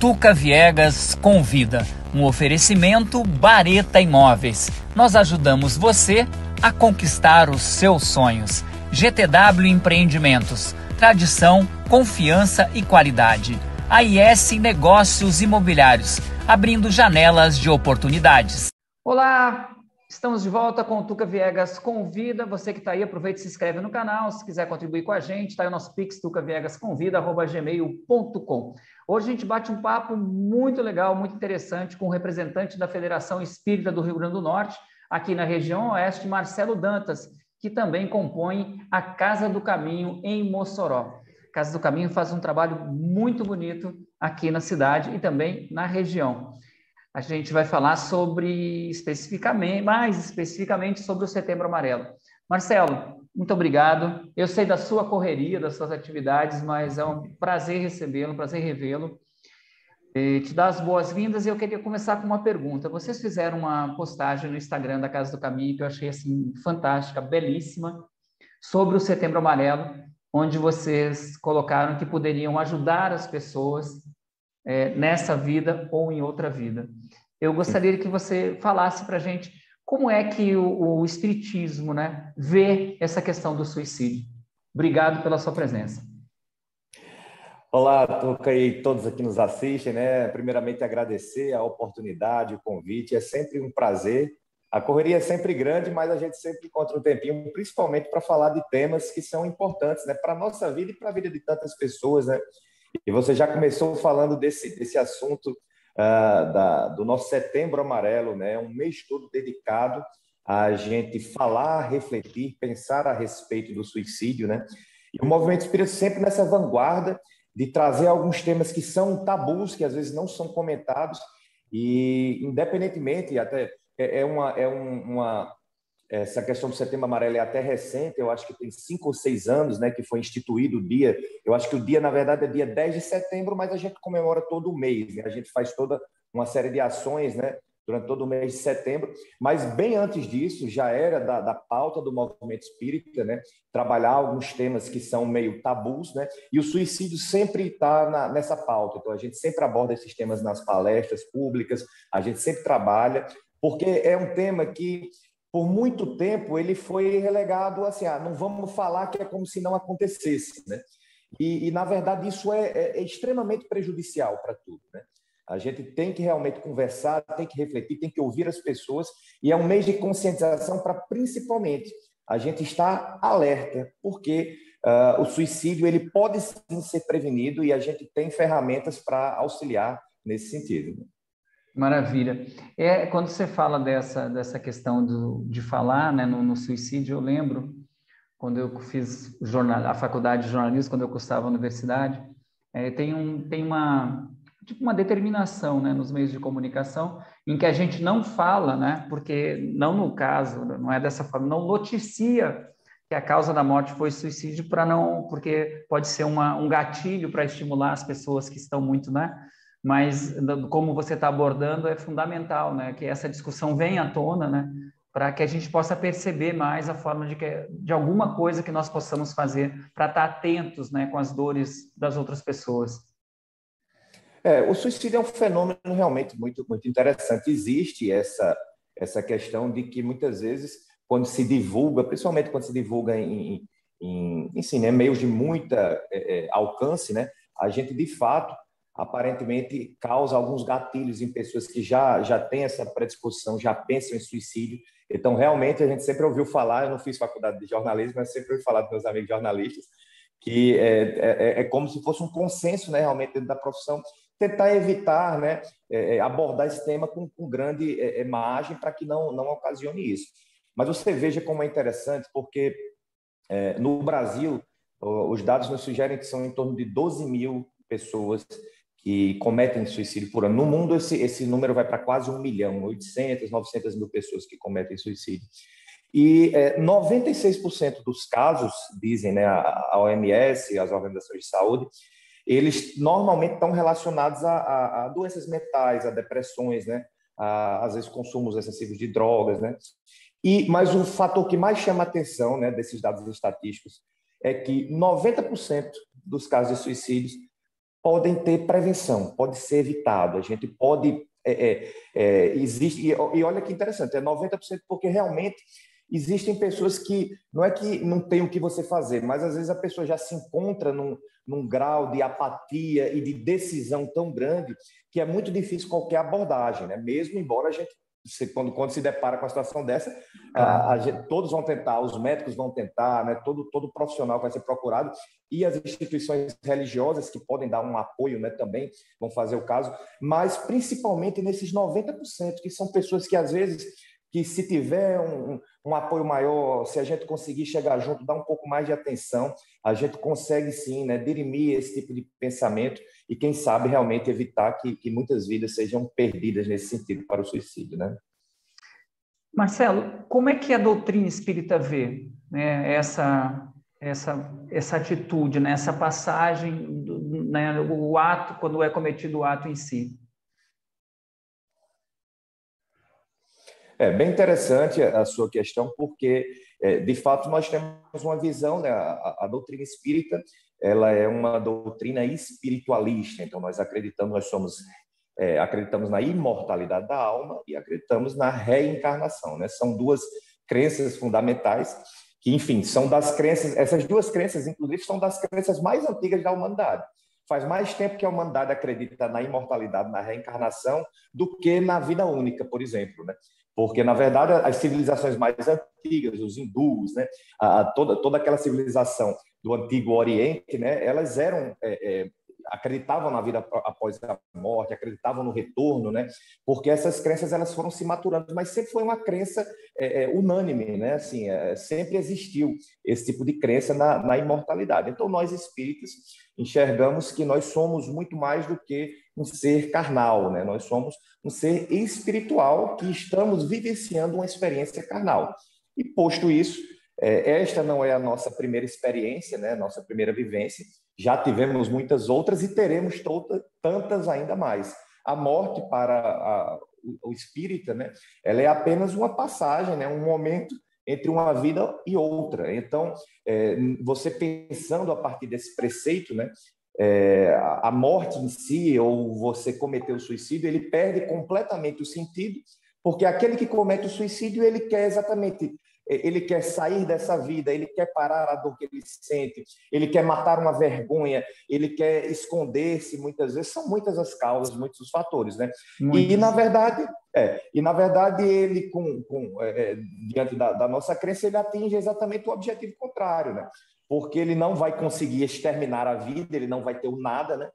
Tuca Viegas convida. Um oferecimento Bareta Imóveis. Nós ajudamos você a conquistar os seus sonhos. GTW Empreendimentos. Tradição, confiança e qualidade. AIS Negócios Imobiliários. Abrindo janelas de oportunidades. Olá! Estamos de volta com o Tuca Viegas Convida. Você que está aí, aproveita e se inscreve no canal. Se quiser contribuir com a gente, está aí o nosso Pix, tucaviegasconvida@gmail.com. Hoje a gente bate um papo muito legal, muito interessante, com o representante da Federação Espírita do Rio Grande do Norte, aqui na região oeste, Marcelo Dantas, que também compõe a Casa do Caminho em Mossoró. A Casa do Caminho faz um trabalho muito bonito aqui na cidade e também na região. A gente vai falar mais especificamente sobre o Setembro Amarelo. Marcelo, muito obrigado. Eu sei da sua correria, das suas atividades, mas é um prazer recebê-lo, um prazer revê-lo. Te dar as boas-vindas e eu queria começar com uma pergunta. Vocês fizeram uma postagem no Instagram da Casa do Caminho que eu achei assim fantástica, belíssima, sobre o Setembro Amarelo, onde vocês colocaram que poderiam ajudar as pessoas nessa vida ou em outra vida. Eu gostaria que você falasse para a gente como é que o Espiritismo, né, vê essa questão do suicídio. Obrigado pela sua presença. Olá, Tuca, e todos aqui nos assistem, né? Primeiramente, agradecer a oportunidade, o convite. É sempre um prazer. A correria é sempre grande, mas a gente sempre encontra um tempinho, principalmente para falar de temas que são importantes, né, para a nossa vida e para a vida de tantas pessoas, né? E você já começou falando desse assunto do nosso Setembro Amarelo, né? Um mês todo dedicado a gente falar, refletir, pensar a respeito do suicídio, né? E o movimento espírita sempre nessa vanguarda de trazer alguns temas que são tabus, que às vezes não são comentados, e independentemente, até essa questão do Setembro Amarelo é até recente, eu acho que tem 5 ou 6 anos, né, que foi instituído o dia. Eu acho que o dia, na verdade, é dia 10 de setembro, mas a gente comemora todo o mês, né? A gente faz toda uma série de ações, né, durante todo o mês de setembro. Mas bem antes disso, já era da pauta do movimento espírita, né, trabalhar alguns temas que são meio tabus, né, e o suicídio sempre está nessa pauta. Então, a gente sempre aborda esses temas nas palestras públicas, a gente sempre trabalha, porque é um tema que por muito tempo ele foi relegado assim, não vamos falar, que é como se não acontecesse, né? E na verdade, isso é extremamente prejudicial para tudo, né? A gente tem que realmente conversar, tem que refletir, tem que ouvir as pessoas, e é um mês de conscientização para, principalmente, a gente estar alerta, porque o suicídio ele pode sim ser prevenido e a gente tem ferramentas para auxiliar nesse sentido, né? Maravilha. Quando você fala dessa questão de falar, né, no suicídio, eu lembro, quando eu fiz a faculdade de jornalismo, quando eu cursava a universidade, tem uma determinação, né, nos meios de comunicação em que a gente não fala, né, porque, não no caso, não é dessa forma, não noticia que a causa da morte foi suicídio, porque pode ser um gatilho para estimular as pessoas que estão muito, né? Mas como você está abordando, é fundamental, né, que essa discussão venha à tona, né, para que a gente possa perceber mais a forma de alguma coisa que nós possamos fazer para estar atentos, né, com as dores das outras pessoas. O suicídio é um fenômeno realmente muito, muito interessante. Existe essa questão de que muitas vezes, quando se divulga, principalmente quando se divulga enfim, né, meios de muita alcance, né, a gente de fato aparentemente causa alguns gatilhos em pessoas que já têm essa predisposição, já pensam em suicídio. Então, realmente, a gente sempre ouviu falar, eu não fiz faculdade de jornalismo, mas sempre ouvi falar dos meus amigos jornalistas, que é como se fosse um consenso, né, realmente, dentro da profissão, tentar evitar, né, abordar esse tema com grande margem para que não ocasione isso. Mas você veja como é interessante, porque no Brasil, os dados nos sugerem que são em torno de 12 mil pessoas que cometem suicídio por ano. No mundo, esse número vai para quase 1 milhão, 800, 900 mil pessoas que cometem suicídio. E 96% dos casos, dizem, né, a OMS, as organizações de saúde, eles normalmente estão relacionados a doenças mentais, a depressões, né, às vezes consumos excessivos de drogas, né? Mas o fator que mais chama a atenção, né, desses dados estatísticos é que 90% dos casos de suicídios podem ter prevenção, pode ser evitado, a gente pode... existe, e olha que interessante, é 90% porque realmente existem pessoas que não é que não tem o que você fazer, mas às vezes a pessoa já se encontra num grau de apatia e de decisão tão grande que é muito difícil qualquer abordagem, né? Mesmo embora a gente, quando se depara com a situação dessa, Claro. todos vão tentar, os médicos vão tentar, né? Todo profissional vai ser procurado e as instituições religiosas que podem dar um apoio, né, também vão fazer o caso, mas principalmente nesses 90%, que são pessoas que às vezes, que se tiver um apoio maior, se a gente conseguir chegar junto, dar um pouco mais de atenção, a gente consegue sim, né, dirimir esse tipo de pensamento e quem sabe realmente evitar que muitas vidas sejam perdidas nesse sentido para o suicídio, né? Marcelo, como é que a doutrina espírita vê, né, essa atitude, né, essa passagem, né, o ato, quando é cometido o ato em si? É bem interessante a sua questão, porque, de fato, nós temos uma visão, né? A doutrina espírita, ela é uma doutrina espiritualista, então nós acreditamos, acreditamos na imortalidade da alma e acreditamos na reencarnação, né? São duas crenças fundamentais que, enfim, são das crenças, essas duas crenças, inclusive, são das crenças mais antigas da humanidade. Faz mais tempo que a humanidade acredita na imortalidade, na reencarnação, do que na vida única, por exemplo, né? Porque, na verdade, as civilizações mais antigas, os hindus, né, toda aquela civilização do Antigo Oriente, né, elas acreditavam na vida após a morte, acreditavam no retorno, né, porque essas crenças elas foram se maturando, mas sempre foi uma crença unânime, né, assim, sempre existiu esse tipo de crença na imortalidade. Então, nós espíritas enxergamos que nós somos muito mais do que um ser carnal, né? Nós somos um ser espiritual que estamos vivenciando uma experiência carnal. E posto isso, esta não é a nossa primeira experiência, né? Nossa primeira vivência. Já tivemos muitas outras e teremos tantas ainda mais. A morte para o espírita, né? Ela é apenas uma passagem, né? Um momento entre uma vida e outra. Então, você pensando a partir desse preceito, né? A morte em si, ou você cometer o suicídio, ele perde completamente o sentido, porque aquele que comete o suicídio, ele quer exatamente, ele quer sair dessa vida, ele quer parar a dor que ele sente, ele quer matar uma vergonha, ele quer esconder-se, muitas vezes, são muitas as causas, muitos os fatores, né? E, na Muitos. verdade, ele, diante da nossa crença, ele atinge exatamente o objetivo contrário, né? Porque ele não vai conseguir exterminar a vida, ele não vai ter o nada, né?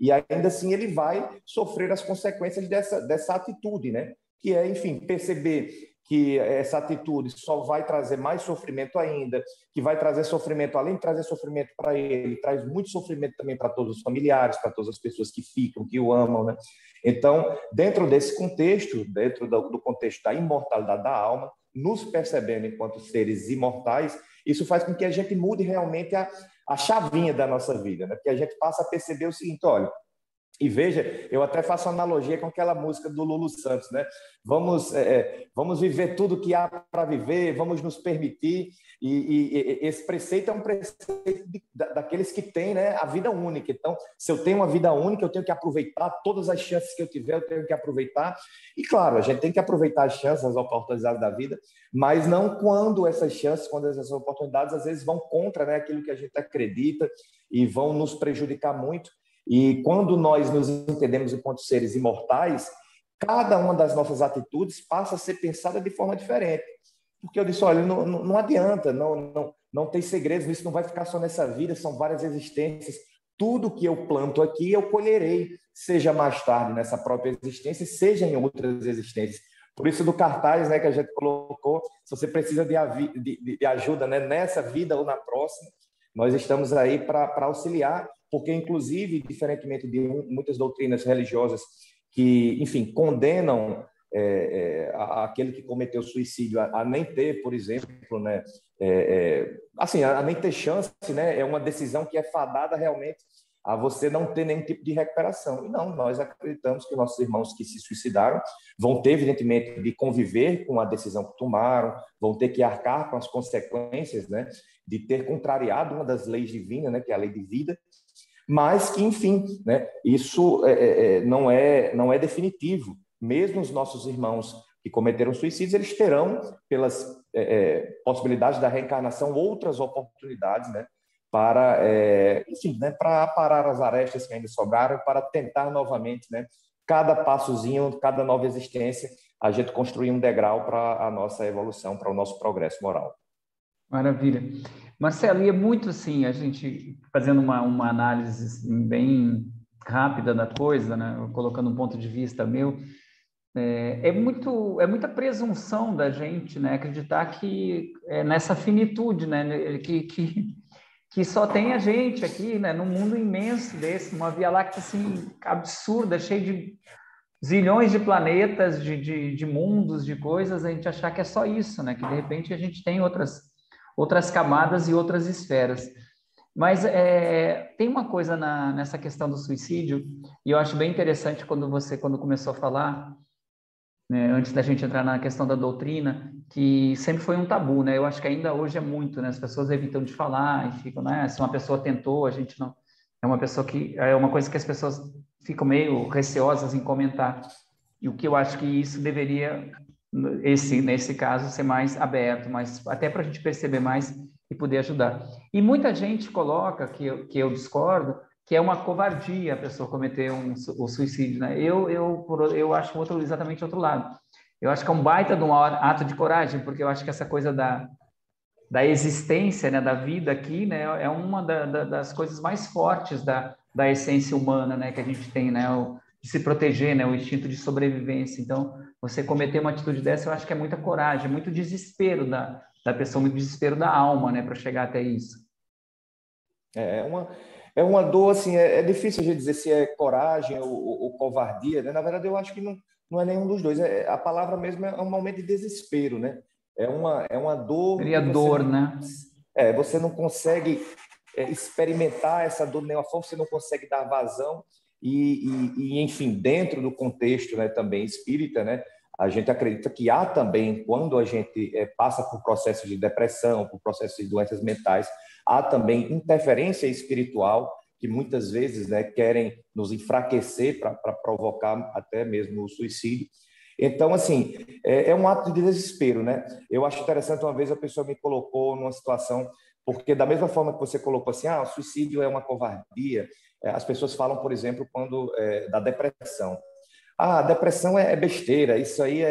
E ainda assim ele vai sofrer as consequências dessa atitude, né? Que é, enfim, perceber que essa atitude só vai trazer mais sofrimento ainda, que vai trazer sofrimento, além de trazer sofrimento para ele, traz muito sofrimento também para todos os familiares, para todas as pessoas que ficam, que o amam, né? Então, dentro desse contexto, dentro do contexto da imortalidade da alma, nos percebendo enquanto seres imortais, isso faz com que a gente mude realmente a chavinha da nossa vida, né? Porque a gente passa a perceber o seguinte, olha, e veja, eu até faço analogia com aquela música do Lulu Santos, né? Vamos viver tudo que há para viver, vamos nos permitir. E esse preceito é um preceito daqueles que têm, né, a vida única. Então, se eu tenho uma vida única, eu tenho que aproveitar todas as chances que eu tiver, eu tenho que aproveitar. E, claro, a gente tem que aproveitar as chances, as oportunidades da vida, mas não quando essas chances, quando essas oportunidades, às vezes vão contra, né, aquilo que a gente acredita e vão nos prejudicar muito. E quando nós nos entendemos enquanto seres imortais, cada uma das nossas atitudes passa a ser pensada de forma diferente. Porque eu disse, olha, não adianta, não tem segredos, isso não vai ficar só nessa vida, são várias existências. Tudo que eu planto aqui, eu colherei, seja mais tarde nessa própria existência, seja em outras existências. Por isso, do cartaz, né, que a gente colocou, se você precisa de ajuda, né, nessa vida ou na próxima, nós estamos aí para auxiliar, porque, inclusive, diferentemente de muitas doutrinas religiosas que, enfim, condenam aquele que cometeu suicídio a nem ter, por exemplo, né, assim, a nem ter chance, né, é uma decisão que é fadada realmente a você não ter nenhum tipo de recuperação. E não, nós acreditamos que nossos irmãos que se suicidaram vão ter, evidentemente, de conviver com a decisão que tomaram, vão ter que arcar com as consequências, né, de ter contrariado uma das leis divinas, né, que é a lei de vida, mas que, enfim, né, isso não é definitivo. Mesmo os nossos irmãos que cometeram suicídios, eles terão, pelas possibilidades da reencarnação, outras oportunidades, né, para, enfim, né, para parar as arestas que ainda sobraram, para tentar novamente, né, cada passozinho, cada nova existência, a gente construir um degrau para a nossa evolução, para o nosso progresso moral. Maravilha. Marcelo, e é muito assim, a gente fazendo uma análise assim, bem rápida da coisa, né, colocando um ponto de vista meu, é muita presunção da gente, né, acreditar que nessa finitude, né, que só tem a gente aqui, né, num mundo imenso desse, uma Via Láctea assim absurda, cheia de zilhões de planetas, de mundos, de coisas, a gente achar que é só isso, né, que de repente a gente tem outras camadas e outras esferas. Mas tem uma coisa nessa questão do suicídio, e eu acho bem interessante quando começou a falar, né, antes da gente entrar na questão da doutrina, que sempre foi um tabu, né? Eu acho que ainda hoje é muito, né? As pessoas evitam de falar e ficam, né? Se uma pessoa tentou, a gente não... É uma coisa que as pessoas ficam meio receosas em comentar. E o que eu acho que isso deveria, nesse caso, ser mais aberto, mas até para a gente perceber mais e poder ajudar. E muita gente coloca, que eu discordo, que é uma covardia a pessoa cometer o suicídio, né? Eu acho exatamente outro lado. Eu acho que é um baita de um ato de coragem, porque eu acho que essa coisa da existência, né, da vida aqui, né, é uma das coisas mais fortes da essência humana, né, que a gente tem, né, de se proteger, né, o instinto de sobrevivência. Então, você cometer uma atitude dessa, eu acho que é muita coragem, muito desespero da pessoa, muito desespero da alma, né, para chegar até isso. É uma dor, assim, é difícil a gente dizer se é coragem ou covardia, né? Na verdade, eu acho que não é nenhum dos dois. A palavra mesmo é um momento de desespero, né? É uma dor Seria que dor, né? você não consegue experimentar essa dor de nenhuma forma, você não consegue dar vazão enfim, dentro do contexto, né, também espírita, né, a gente acredita que há também, quando a gente passa por processos de depressão, por processos de doenças mentais, há também interferência espiritual que muitas vezes, né, querem nos enfraquecer para provocar até mesmo o suicídio. Então, assim, é um ato de desespero, né? Eu acho interessante, uma vez a pessoa me colocou numa situação, porque da mesma forma que você colocou assim, o suicídio é uma covardia, as pessoas falam, por exemplo, quando da depressão. A depressão é besteira, isso aí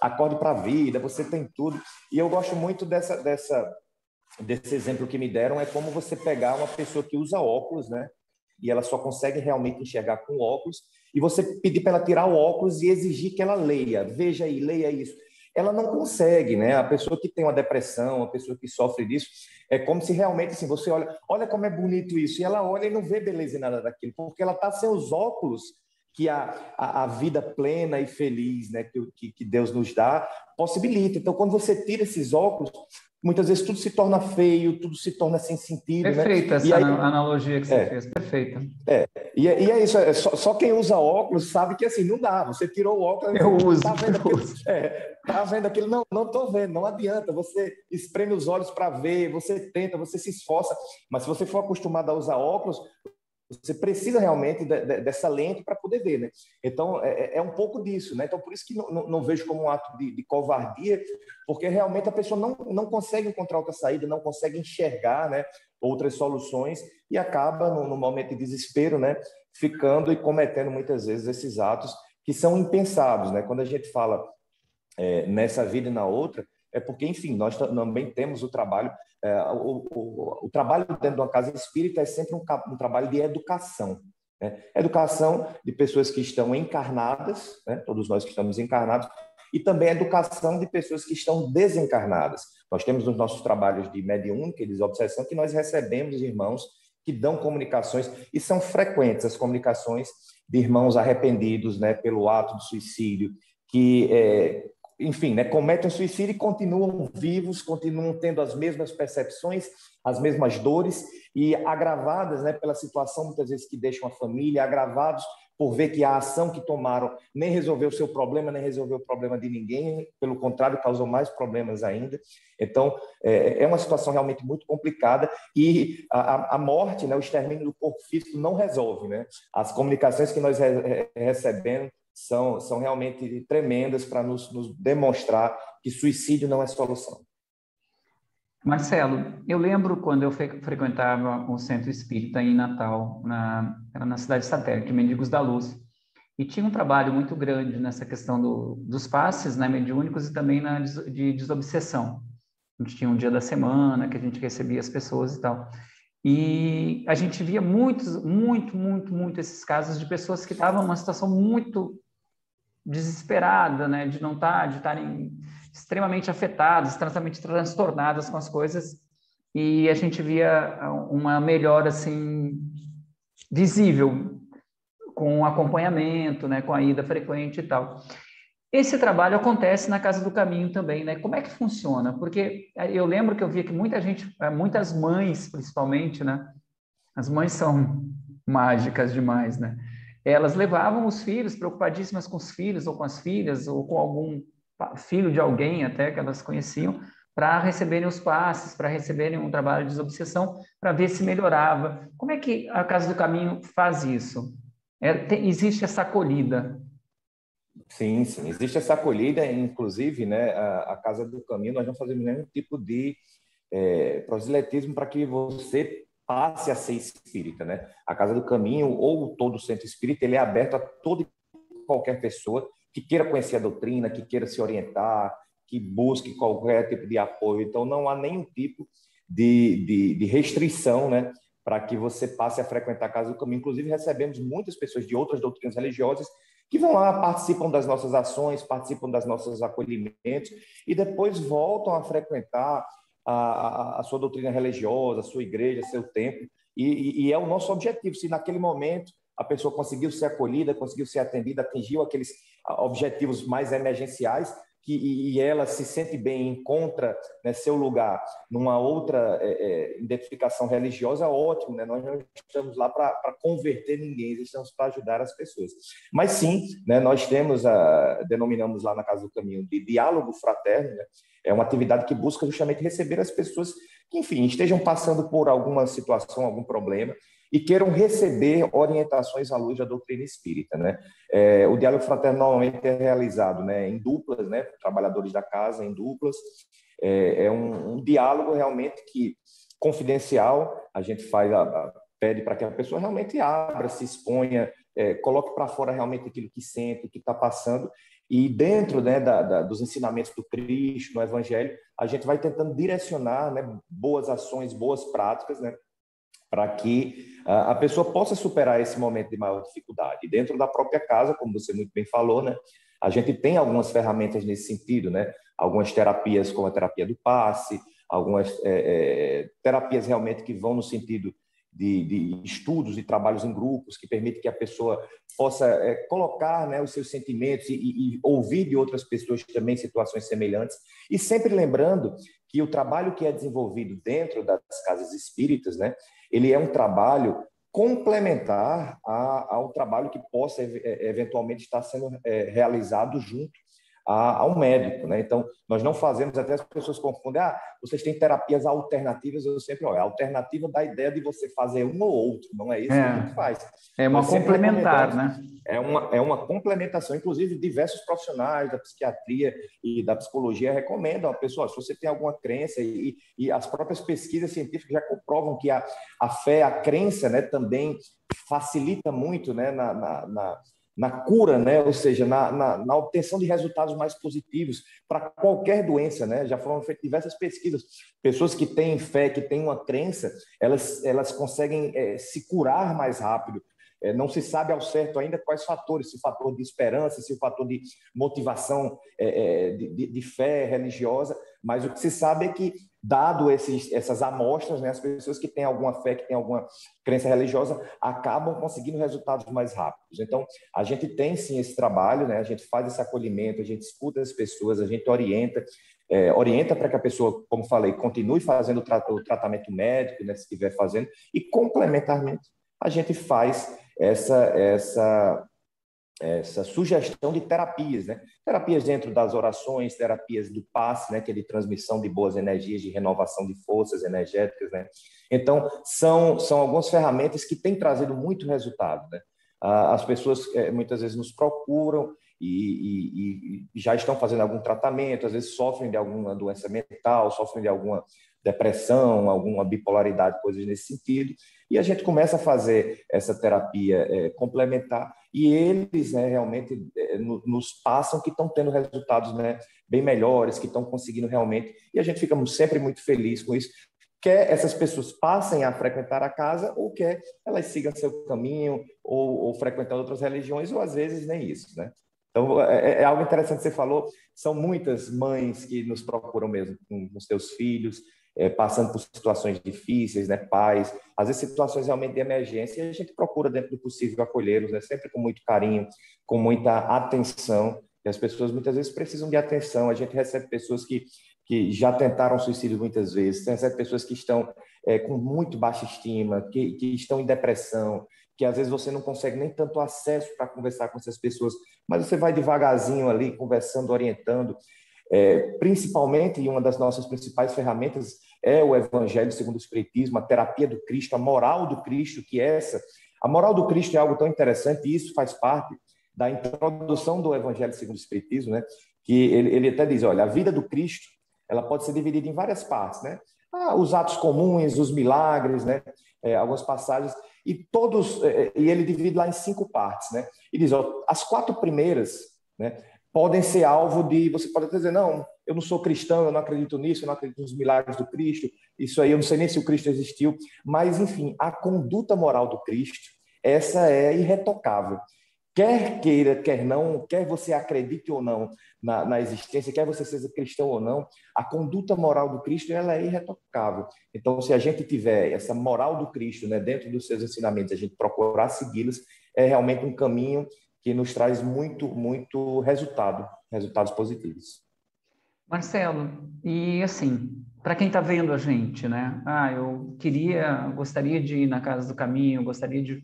acorde para a vida, você tem tudo. E eu gosto muito desse exemplo que me deram, é como você pegar uma pessoa que usa óculos, né? E ela só consegue realmente enxergar com óculos, e você pedir para ela tirar o óculos e exigir que ela leia, veja aí, leia isso. Ela não consegue, né? A pessoa que tem uma depressão, a pessoa que sofre disso, é como se realmente, assim, você olha como é bonito isso, e ela olha e não vê beleza em nada daquilo, porque ela está sem os óculos que a vida plena e feliz, né, que Deus nos dá, possibilita. Então, quando você tira esses óculos, muitas vezes tudo se torna feio, tudo se torna sem sentido, né? Perfeita E essa aí, analogia que você fez, perfeita. e é isso, só quem usa óculos sabe que assim, não dá, você tirou o óculos, Eu uso, tá vendo aquilo, não estou vendo, não adianta, você espreme os olhos para ver, você tenta, você se esforça, mas se você for acostumado a usar óculos, você precisa realmente dessa lente para poder ver, né? Então, é um pouco disso, né? Então, por isso que não vejo como um ato de covardia, porque realmente a pessoa não consegue encontrar outra saída, não consegue enxergar, né, outras soluções e acaba, no momento de desespero, né, ficando e cometendo muitas vezes esses atos que são impensados, né? Quando a gente fala nessa vida e na outra, é porque, enfim, nós também temos o trabalho, o trabalho dentro de uma casa espírita é sempre um trabalho de educação, né? Educação de pessoas que estão encarnadas, né? Todos nós que estamos encarnados, e também educação de pessoas que estão desencarnadas. Nós temos os nossos trabalhos de mediúnica e de obsessão que nós recebemos irmãos que dão comunicações, e são frequentes as comunicações de irmãos arrependidos, né, pelo ato de suicídio, que enfim, né, cometem suicídio e continuam vivos, continuam tendo as mesmas percepções, as mesmas dores, e agravadas, né, pela situação, muitas vezes, que deixam a família, agravados por ver que a ação que tomaram nem resolveu o seu problema, nem resolveu o problema de ninguém, pelo contrário, causou mais problemas ainda. Então, é uma situação realmente muito complicada e a morte, né, o extermínio do corpo físico não resolve, né? As comunicações que nós recebemos são realmente tremendas para nos demonstrar que suicídio não é solução. Marcelo, eu lembro quando eu frequentava um centro espírita em Natal, era na cidade satélite, Mendigos da Luz, e tinha um trabalho muito grande nessa questão dos passes, né, mediúnicos e também de desobsessão. A gente tinha um dia da semana que a gente recebia as pessoas e tal. E a gente via muito esses casos de pessoas que estavam numa situação muito desesperada, né, de estarem extremamente afetadas, extremamente transtornadas com as coisas, e a gente via uma melhora assim visível com o acompanhamento, né, com a ida frequente e tal. Esse trabalho acontece na Casa do Caminho também, né? Como é que funciona? Porque eu lembro que eu via que muita gente, muitas mães, principalmente, né? As mães são mágicas demais, né? Elas levavam os filhos, preocupadíssimas com os filhos ou com as filhas ou com algum filho de alguém até que elas conheciam, para receberem os passes, para receberem um trabalho de desobsessão, para ver se melhorava. Como é que a Casa do Caminho faz isso? Existe essa acolhida? Sim, sim. Existe essa acolhida, inclusive, né, a Casa do Caminho, nós não fazemos nenhum tipo de proselitismo para que você passe a ser espírita, né? A Casa do Caminho ou todo o centro espírita, ele é aberto a toda e qualquer pessoa que queira conhecer a doutrina, que queira se orientar, que busque qualquer tipo de apoio. Então, não há nenhum tipo de restrição, né, para que você passe a frequentar a Casa do Caminho. Inclusive, recebemos muitas pessoas de outras doutrinas religiosas que vão lá, participam das nossas ações, participam das nossos acolhimentos e depois voltam a frequentar a sua doutrina religiosa, a sua igreja, seu templo. E é o nosso objetivo. Se naquele momento a pessoa conseguiu ser acolhida, conseguiu ser atendida, atingiu aqueles objetivos mais emergenciais, e ela se sente bem, encontra, né, seu lugar numa outra identificação religiosa, ótimo, né? Nós não estamos lá para converter ninguém, estamos para ajudar as pessoas. Mas sim, né, nós denominamos lá na Casa do Caminho de diálogo fraterno, né? É uma atividade que busca justamente receber as pessoas que, enfim, estejam passando por alguma situação, algum problema, e queiram receber orientações à luz da doutrina espírita, né? O diálogo fraterno normalmente é realizado, né, em duplas, né, trabalhadores da casa em duplas. É um diálogo realmente que confidencial. A gente pede para que a pessoa realmente abra, se exponha, coloque para fora realmente aquilo que sente, que está passando. E dentro, né, dos ensinamentos do Cristo, no Evangelho, a gente vai tentando direcionar, né, boas ações, boas práticas, né, para que a pessoa possa superar esse momento de maior dificuldade. E dentro da própria casa, como você muito bem falou, né, a gente tem algumas ferramentas nesse sentido, né? Algumas terapias, como a terapia do passe, algumas terapias realmente que vão no sentido de estudos e trabalhos em grupos, que permitem que a pessoa possa colocar, né, os seus sentimentos e ouvir de outras pessoas também situações semelhantes. E sempre lembrando que o trabalho que é desenvolvido dentro das casas espíritas, né, ele é um trabalho complementar ao trabalho que possa eventualmente estar sendo realizado junto a um médico, né? Então, nós não fazemos, até as pessoas confundem, vocês têm terapias alternativas, eu sempre olho, a alternativa da ideia de você fazer um ou outro, não é isso que a gente faz. É uma complementar, né? É uma complementação, inclusive diversos profissionais da psiquiatria e da psicologia recomendam a pessoa, se você tem alguma crença, e as próprias pesquisas científicas já comprovam que a fé, a crença, né, também facilita muito, né, na cura, né? Ou seja, na obtenção de resultados mais positivos para qualquer doença, né? Já foram feitas diversas pesquisas. Pessoas que têm fé, que têm uma crença, elas conseguem se curar mais rápido. Não se sabe ao certo ainda quais fatores, se o fator de esperança, se o fator de motivação, de fé religiosa, mas o que se sabe é que, dado essas amostras, né, as pessoas que têm alguma fé, que têm alguma crença religiosa, acabam conseguindo resultados mais rápidos. Então, a gente tem sim esse trabalho, né, a gente faz esse acolhimento, a gente escuta as pessoas, a gente orienta para que a pessoa, como falei, continue fazendo o tratamento médico, né, se estiver fazendo, e complementarmente a gente faz essa sugestão de terapias, né? Terapias dentro das orações, terapias do passe, né? Que é de transmissão de boas energias, de renovação de forças energéticas, né? Então, são algumas ferramentas que têm trazido muito resultado, né? As pessoas muitas vezes nos procuram e já estão fazendo algum tratamento, às vezes sofrem de alguma doença mental, sofrem de alguma depressão, alguma bipolaridade, coisas nesse sentido, e a gente começa a fazer essa terapia complementar e eles, né, realmente nos passam que estão tendo resultados, né, bem melhores, que estão conseguindo realmente, e a gente fica sempre muito feliz com isso, quer essas pessoas passem a frequentar a casa ou quer elas sigam seu caminho ou frequentando outras religiões, ou às vezes nem isso, né? Então, é algo interessante que você falou, são muitas mães que nos procuram mesmo com os seus filhos, passando por situações difíceis, né, pais, às vezes situações realmente de emergência, e a gente procura, dentro do possível, acolhê-los, né, sempre com muito carinho, com muita atenção, e as pessoas muitas vezes precisam de atenção, a gente recebe pessoas que já tentaram suicídio muitas vezes, recebe pessoas que estão com muito baixa estima, que estão em depressão, que às vezes você não consegue nem tanto acesso para conversar com essas pessoas, mas você vai devagarzinho ali, conversando, orientando, principalmente, e uma das nossas principais ferramentas é o Evangelho segundo o Espiritismo, a terapia do Cristo, a moral do Cristo, que é essa. A moral do Cristo é algo tão interessante, e isso faz parte da introdução do Evangelho segundo o Espiritismo, né? Que ele até diz, olha, a vida do Cristo, ela pode ser dividida em várias partes, né? Os atos comuns, os milagres, né? Algumas passagens, e ele divide lá em 5 partes, né? E diz, ó, as 4 primeiras, né, podem ser alvo de, você pode até dizer, não, eu não sou cristão, eu não acredito nisso, eu não acredito nos milagres do Cristo, isso aí eu não sei nem se o Cristo existiu, mas, enfim, a conduta moral do Cristo, essa é irretocável. Quer queira, quer não, quer você acredite ou não na existência, quer você seja cristão ou não, a conduta moral do Cristo, ela é irretocável. Então, se a gente tiver essa moral do Cristo, né, dentro dos seus ensinamentos, a gente procurar segui-los, é realmente um caminho que nos traz muito resultados positivos. Marcelo, e assim, para quem está vendo a gente, né? Eu gostaria de ir na Casa do Caminho, gostaria de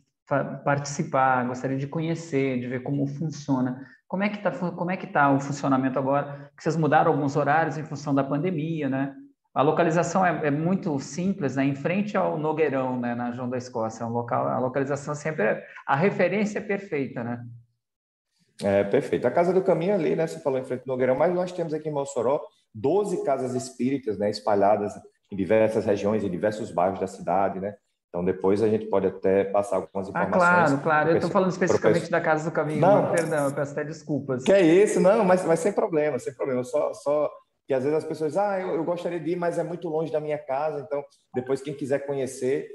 participar, gostaria de conhecer, de ver como funciona. Como é que tá o funcionamento agora? Que vocês mudaram alguns horários em função da pandemia, né? A localização é muito simples, né? Em frente ao Nogueirão, né? Na João da Escócia, é um local. A localização sempre a referência é perfeita, né? Perfeito. A Casa do Caminho ali, né? Você falou em frente ao Nogueirão, mas nós temos aqui em Mossoró 12 casas espíritas, né? Espalhadas em diversas regiões, em diversos bairros da cidade, né? Então, depois a gente pode até passar algumas informações. Claro. Eu estou falando especificamente da Casa do Caminho, não, perdão, eu peço até desculpas. Que é isso? Não, mas sem problema, sem problema. Só que às vezes as pessoas, eu gostaria de ir, mas é muito longe da minha casa. Então, depois, quem quiser conhecer,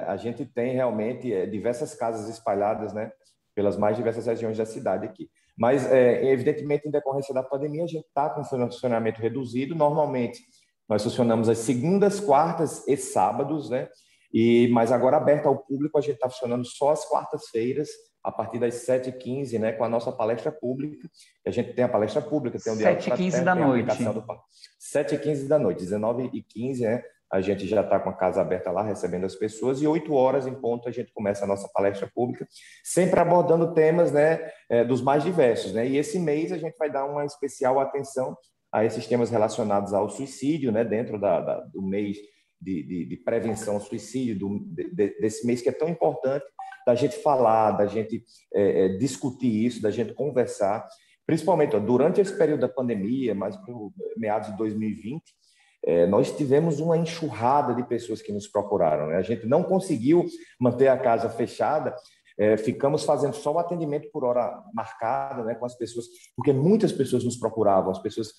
a gente tem realmente diversas casas espalhadas, né? Pelas mais diversas regiões da cidade aqui. Mas, evidentemente, em decorrência da pandemia, a gente está com funcionamento reduzido. Normalmente, nós funcionamos às segundas, quartas e sábados, né? Mas agora, aberto ao público, a gente está funcionando só às quartas-feiras, a partir das 7h15, né, com a nossa palestra pública. A gente tem a palestra pública, tem o diálogo 7h15 da noite. 7h15 da noite, 19h15, né? A gente já está com a casa aberta lá, recebendo as pessoas, e 8 horas em ponto a gente começa a nossa palestra pública, sempre abordando temas, né, dos mais diversos, né? E esse mês a gente vai dar uma especial atenção a esses temas relacionados ao suicídio, né, dentro do mês de prevenção ao suicídio, desse mês que é tão importante, da gente falar, da gente discutir isso, da gente conversar, principalmente durante esse período da pandemia, mais para meados de 2020, nós tivemos uma enxurrada de pessoas que nos procuraram, né? A gente não conseguiu manter a casa fechada, ficamos fazendo só o atendimento por hora marcada, né, com as pessoas, porque muitas pessoas nos procuravam, as pessoas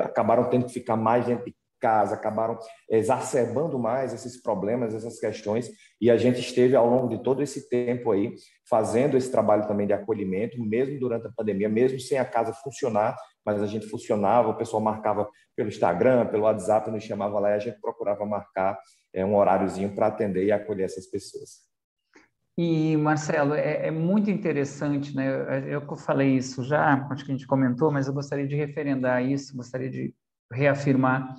acabaram tendo que ficar mais dentro de casa, acabaram exacerbando mais esses problemas, essas questões, e a gente esteve ao longo de todo esse tempo aí fazendo esse trabalho também de acolhimento, mesmo durante a pandemia, mesmo sem a casa funcionar, mas a gente funcionava, o pessoal marcava pelo Instagram, pelo WhatsApp, nos chamava lá e a gente procurava marcar um horáriozinho para atender e acolher essas pessoas. E, Marcelo, é muito interessante, né? Eu falei isso já, acho que a gente comentou, mas eu gostaria de referendar isso, gostaria de reafirmar.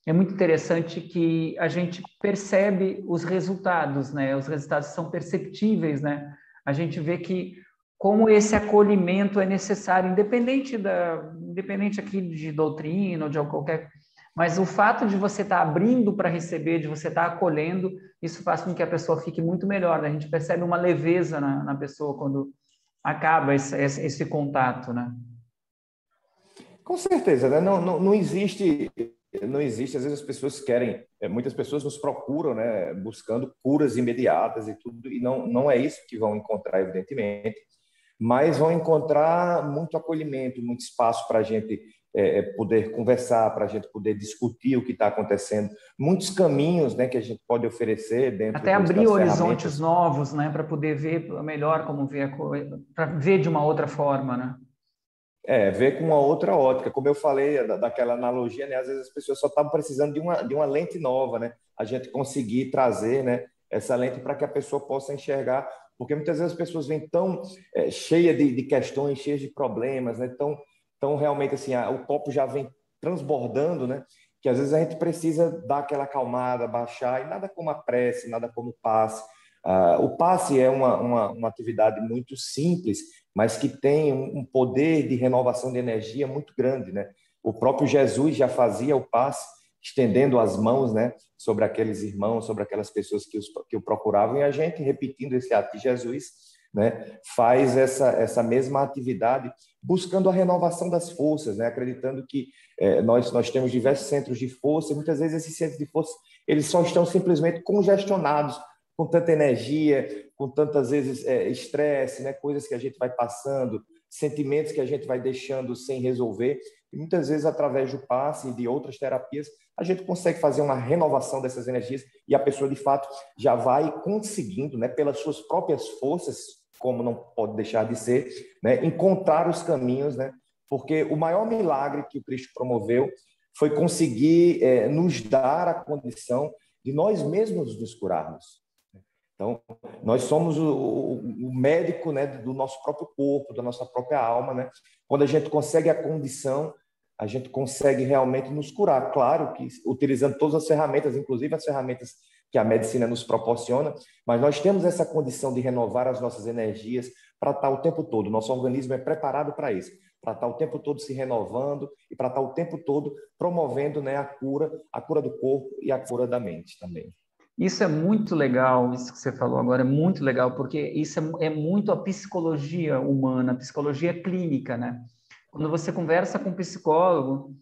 É muito interessante que a gente percebe os resultados, né? Os resultados são perceptíveis, né? A gente vê que como esse acolhimento é necessário, independente aqui de doutrina ou de qualquer... Mas o fato de você estar abrindo para receber, de você estar acolhendo, isso faz com que a pessoa fique muito melhor, né? A gente percebe uma leveza na pessoa quando acaba esse contato, né? Com certeza, né? Não existe, não existe. Às vezes as pessoas querem, muitas pessoas nos procuram, né? Buscando curas imediatas e tudo, e não é isso que vão encontrar, evidentemente, mas vão encontrar muito acolhimento, muito espaço para a gente poder conversar, para a gente poder discutir o que está acontecendo, muitos caminhos, né, que a gente pode oferecer dentro Até abrir das horizontes ferramentas. novos, né? Para poder ver melhor como ver a coisa, para ver de uma outra forma, né? Ver com uma outra ótica. Como eu falei daquela analogia, né? Às vezes as pessoas só estavam precisando de uma lente nova, né? A gente conseguir trazer, né, essa lente para que a pessoa possa enxergar, porque muitas vezes as pessoas vêm tão cheias de questões, cheias de problemas, né? Tão realmente assim, o copo já vem transbordando, né? Que às vezes a gente precisa dar aquela acalmada, baixar, e nada como a prece, nada como o passe. O passe é uma atividade muito simples, mas que tem um poder de renovação de energia muito grande, né? O próprio Jesus já fazia o passe, estendendo as mãos, né, sobre aqueles irmãos, sobre aquelas pessoas que o procuravam, e a gente, repetindo esse ato de Jesus, né, faz essa mesma atividade, buscando a renovação das forças, né, acreditando que nós temos diversos centros de força, e muitas vezes esses centros de força eles só estão simplesmente congestionados, com tanta energia, com tantas vezes estresse, né? Coisas que a gente vai passando, sentimentos que a gente vai deixando sem resolver. E muitas vezes, através do passe e de outras terapias, a gente consegue fazer uma renovação dessas energias e a pessoa, de fato, já vai conseguindo, né, pelas suas próprias forças, como não pode deixar de ser, né, encontrar os caminhos, né? Porque o maior milagre que o Cristo promoveu foi conseguir nos dar a condição de nós mesmos nos curarmos. Então, nós somos o médico, né, do nosso próprio corpo, da nossa própria alma, né? Quando a gente consegue a condição, a gente consegue realmente nos curar. Claro que utilizando todas as ferramentas, inclusive as ferramentas que a medicina nos proporciona, mas nós temos essa condição de renovar as nossas energias para estar o tempo todo. Nosso organismo é preparado para isso, para estar o tempo todo se renovando e para estar o tempo todo promovendo, né, a cura do corpo e a cura da mente também. Isso é muito legal, isso que você falou agora é muito legal, porque isso é muito a psicologia humana, a psicologia clínica, né? Quando você conversa com um psicólogo,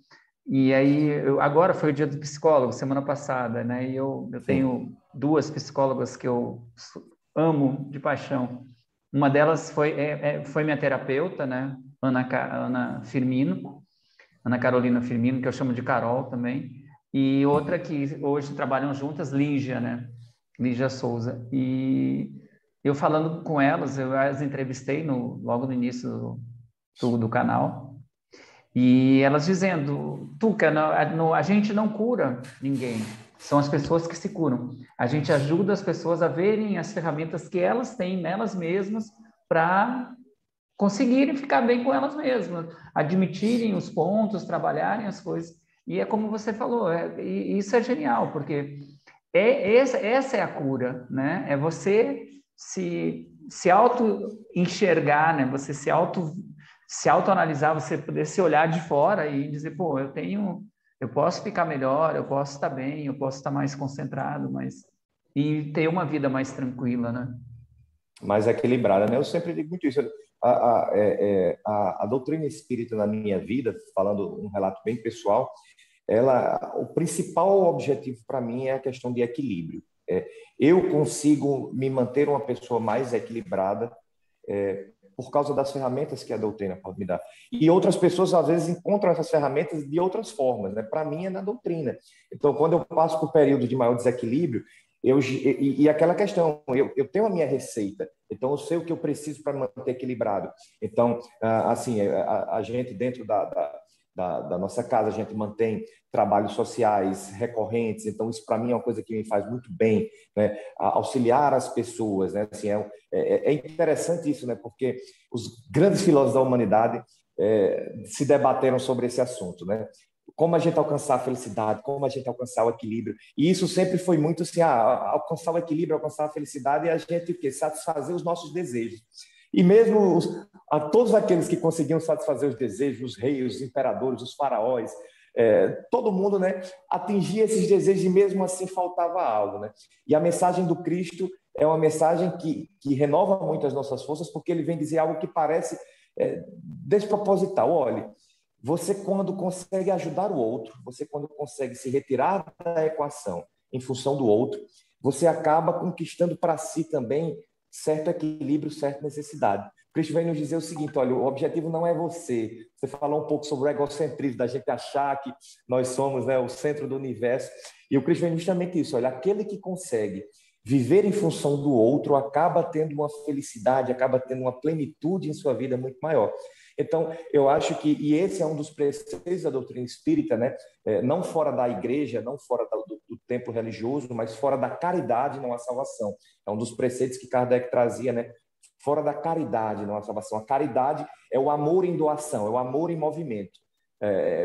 e aí, agora foi o dia do psicólogo, semana passada, né? E eu tenho duas psicólogas que eu amo de paixão. Uma delas foi minha terapeuta, né? Ana Firmino, Ana Carolina Firmino, que eu chamo de Carol também. E outra que hoje trabalham juntas, Lígia, né? Lígia Souza. E eu falando com elas, eu as entrevistei logo no início do canal, e elas dizendo, Tuca, a gente não cura ninguém, são as pessoas que se curam. A gente ajuda as pessoas a verem as ferramentas que elas têm nelas mesmas para conseguirem ficar bem com elas mesmas, admitirem os pontos, trabalharem as coisas. E é como você falou, e isso é genial, porque essa é a cura, né? É você se auto-enxergar, né? Você se autoanalisar, você poder se olhar de fora e dizer, pô, eu posso ficar melhor, eu posso estar bem, eu posso estar mais concentrado, e ter uma vida mais tranquila, né? Mais equilibrada, né? Eu sempre digo muito isso. A doutrina espírita na minha vida, falando um relato bem pessoal, o principal objetivo para mim é a questão de equilíbrio. Eu consigo me manter uma pessoa mais equilibrada por causa das ferramentas que a doutrina pode me dar. E outras pessoas, às vezes, encontram essas ferramentas de outras formas, né? Para mim, é na doutrina. Então, quando eu passo por períodos de maior desequilíbrio, e aquela questão, eu tenho a minha receita, então eu sei o que eu preciso para me manter equilibrado. Então, assim, a gente dentro da nossa casa, a gente mantém trabalhos sociais recorrentes, então isso para mim é uma coisa que me faz muito bem, né? Auxiliar as pessoas, né? Assim, é interessante isso, né? Porque os grandes filósofos da humanidade se debateram sobre esse assunto, né? Como a gente alcançar a felicidade, como a gente alcançar o equilíbrio. E isso sempre foi muito assim, alcançar o equilíbrio, alcançar a felicidade e a gente o quê? Satisfazer os nossos desejos. E mesmo a todos aqueles que conseguiam satisfazer os desejos, os reis, os imperadores, os faraós, todo mundo, né, atingia esses desejos e mesmo assim faltava algo, né? E a mensagem do Cristo é uma mensagem que renova muito as nossas forças, porque ele vem dizer algo que parece desproposital. Olha, você quando consegue ajudar o outro, você quando consegue se retirar da equação em função do outro, você acaba conquistando para si também certo equilíbrio, certa necessidade. Cristo vem nos dizer o seguinte: olha, o objetivo não é você. Você falou um pouco sobre o egocentrismo, da gente achar que nós somos, né, o centro do universo. E o Cristo vem justamente isso: olha, aquele que consegue viver em função do outro acaba tendo uma felicidade, acaba tendo uma plenitude em sua vida muito maior. Então, eu acho que, e esse é um dos preceitos da doutrina espírita, né? Não fora da igreja, não fora do templo religioso, mas fora da caridade não há salvação. É um dos preceitos que Kardec trazia, né? Fora da caridade não há salvação. A caridade é o amor em doação, é o amor em movimento.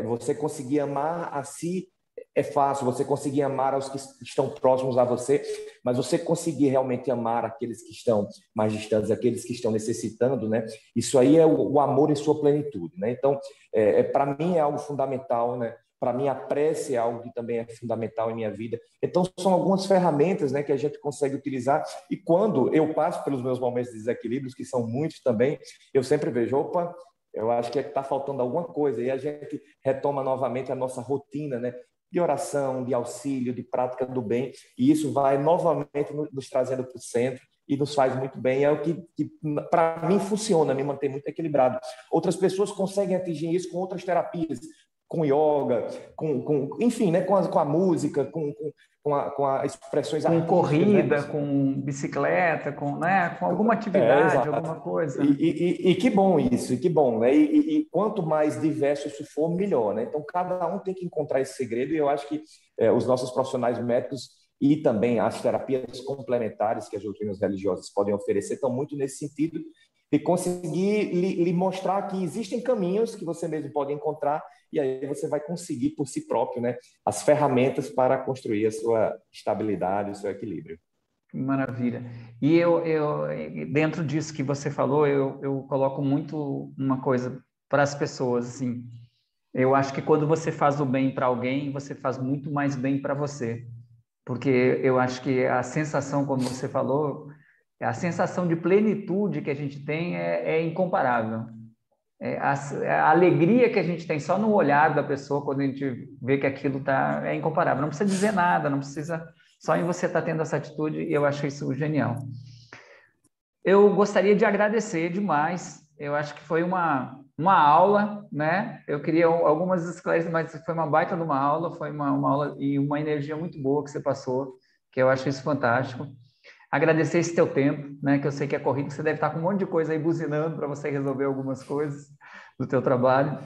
Você conseguir amar a si é fácil, você conseguir amar aos que estão próximos a você, mas você conseguir realmente amar aqueles que estão mais distantes, aqueles que estão necessitando, né? Isso aí é o amor em sua plenitude, né? Então, para mim é algo fundamental, né? Para mim a prece é algo que também é fundamental em minha vida. Então, são algumas ferramentas, né, que a gente consegue utilizar. E quando eu passo pelos meus momentos de desequilíbrios, que são muitos também, eu sempre vejo, opa, eu acho que está faltando alguma coisa. E a gente retoma novamente a nossa rotina, né, de oração, de auxílio, de prática do bem, e isso vai novamente nos trazendo para o centro e nos faz muito bem. É o que para mim, funciona, me mantém muito equilibrado. Outras pessoas conseguem atingir isso com outras terapias, com yoga, enfim, né, com a música, com as expressões Com artísticas, né? corrida, com bicicleta, né, com alguma atividade, alguma Exato. coisa. Né? E que bom isso, e que bom, né? E quanto mais diverso isso for, melhor, né? Então, cada um tem que encontrar esse segredo, e eu acho que os nossos profissionais médicos e também as terapias complementares que as doutrinas religiosas podem oferecer estão muito nesse sentido de conseguir lhe mostrar que existem caminhos que você mesmo pode encontrar, e aí você vai conseguir por si próprio, né, as ferramentas para construir a sua estabilidade, o seu equilíbrio. Maravilha. E dentro disso que você falou, eu coloco muito uma coisa para as pessoas, assim. Eu acho que quando você faz o bem para alguém, você faz muito mais bem para você. Porque eu acho que a sensação, como você falou, a sensação de plenitude que a gente tem é incomparável. A alegria que a gente tem só no olhar da pessoa quando a gente vê que aquilo é incomparável. Não precisa dizer nada, não precisa... Só em você estar tendo essa atitude, eu acho isso genial. Eu gostaria de agradecer demais. Eu acho que foi uma aula, né? Eu queria algumas esclarecimentos, mas foi uma baita de uma aula, foi uma aula e uma energia muito boa que você passou, que eu acho isso fantástico. Agradecer esse teu tempo, né? Que eu sei que é corrido, você deve estar com um monte de coisa aí buzinando para você resolver algumas coisas do teu trabalho.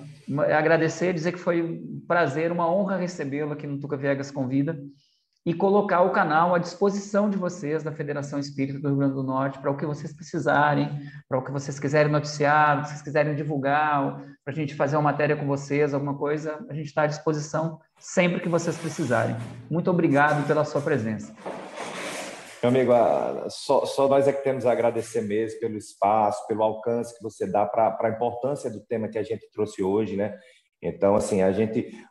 Agradecer, dizer que foi um prazer, uma honra recebê-lo aqui no Tuca Viegas Convida e colocar o canal à disposição de vocês, da Federação Espírita do Rio Grande do Norte, para o que vocês precisarem, para o que vocês quiserem noticiar, se vocês quiserem divulgar, para a gente fazer uma matéria com vocês, alguma coisa, a gente está à disposição sempre que vocês precisarem. Muito obrigado pela sua presença. Meu amigo, só nós é que temos a agradecer mesmo pelo espaço, pelo alcance que você dá para a importância do tema que a gente trouxe hoje, né? Então, assim,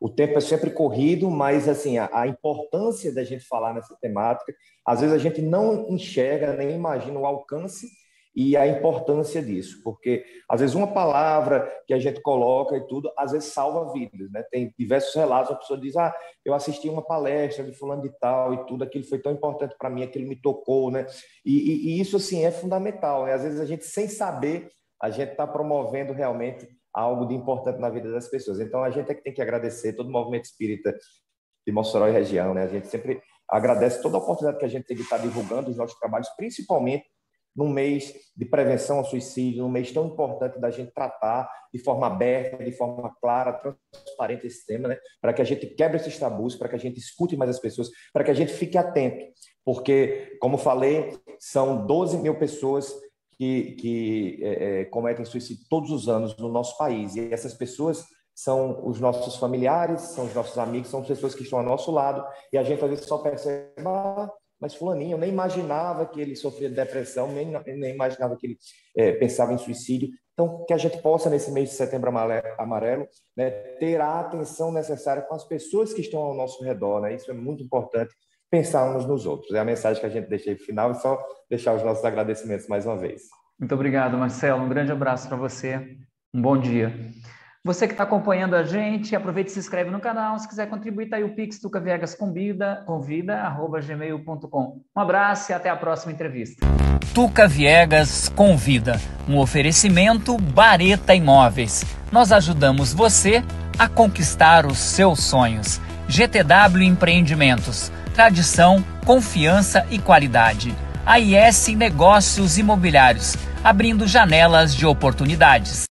o tempo é sempre corrido, mas, assim, a importância da gente falar nessa temática, às vezes a gente não enxerga, nem imagina o alcance e a importância disso, porque, às vezes, uma palavra que a gente coloca e tudo, às vezes salva vidas, né? Tem diversos relatos, a pessoa diz, eu assisti uma palestra de fulano de tal e tudo, aquilo foi tão importante para mim, aquilo me tocou, né? E isso, assim, é fundamental, né? Às vezes a gente, sem saber, a gente está promovendo realmente algo de importante na vida das pessoas. Então, a gente é que tem que agradecer todo o movimento espírita de Mossoró e região, né? A gente sempre agradece toda a oportunidade que a gente tem de estar divulgando os nossos trabalhos, principalmente num mês de prevenção ao suicídio, num mês tão importante da gente tratar de forma aberta, de forma clara, transparente esse tema, né? Para que a gente quebre esses tabus, para que a gente escute mais as pessoas, para que a gente fique atento, porque, como falei, são 12 mil pessoas que cometem suicídio todos os anos no nosso país, e essas pessoas são os nossos familiares, são os nossos amigos, são as pessoas que estão ao nosso lado, e a gente às vezes só percebe, mas fulaninho, eu nem imaginava que ele sofria de depressão, nem imaginava que ele pensava em suicídio. Então, que a gente possa, nesse mês de Setembro Amarelo, né, ter a atenção necessária com as pessoas que estão ao nosso redor, né? Isso é muito importante, pensar uns nos outros. É a mensagem que a gente deixa aí no final, e só deixar os nossos agradecimentos mais uma vez. Muito obrigado, Marcelo. Um grande abraço para você. Um bom dia. Você que está acompanhando a gente, aproveite e se inscreve no canal. Se quiser contribuir, tá aí o Pix tucaviegasconvida@gmail.com. Um abraço e até a próxima entrevista. Tuca Viegas Convida, um oferecimento Bareta Imóveis. Nós ajudamos você a conquistar os seus sonhos. GTW Empreendimentos, tradição, confiança e qualidade. AIS Negócios Imobiliários, abrindo janelas de oportunidades.